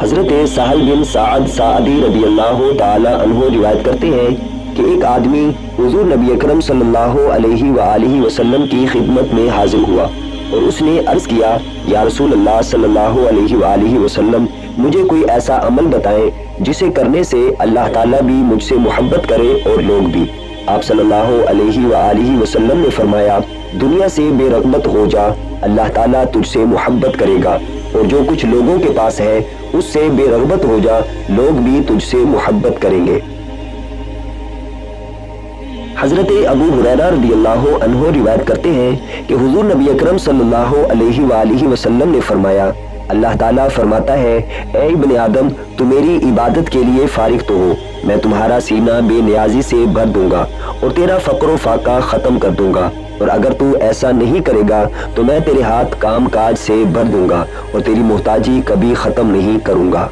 حضرت سہل بن سعد سعدی رضی اللہ تعالی عنہ روایت کرتے ہیں کہ ایک آدمی حضور نبی اکرم صلی اللہ علیہ وآلہ وسلم کی خدمت میں حاضر ہوا اور اس نے عرض کیا، یا رسول اللہ صلی اللہ علیہ وآلہ وسلم، مجھے کوئی ایسا عمل بتائیں جسے کرنے سے اللہ تعالیٰ بھی مجھ سے محبت کرے اور لوگ بھی۔ آپ صلی اللہ علیہ وآلہ وسلم نے فرمایا، دنیا سے بے رغبت ہو جا، اللہ تعالیٰ تجھ سے محبت کرے گا، اور جو کچھ لوگوں کے پاس ہے اس سے بے رغبت ہو جا، لوگ بھی تجھ سے محبت کریں گے۔ حضرت ابو ہریرہ رضی اللہ عنہ روایت کرتے ہیں کہ حضور نبی اکرم صلی اللہ علیہ وآلہ وسلم نے فرمایا، اللہ تعالیٰ فرماتا ہے، اے ابن آدم، تو میری عبادت کے لیے فارغ تو ہو، میں تمہارا سینہ بے نیازی سے بھر دوں گا اور تیرا فقر و فاقہ ختم کر دوں گا، اور اگر تو ایسا نہیں کرے گا تو میں تیرے ہاتھ کام کاج سے بھر دوں گا اور تیری محتاجی کبھی ختم نہیں کروں گا۔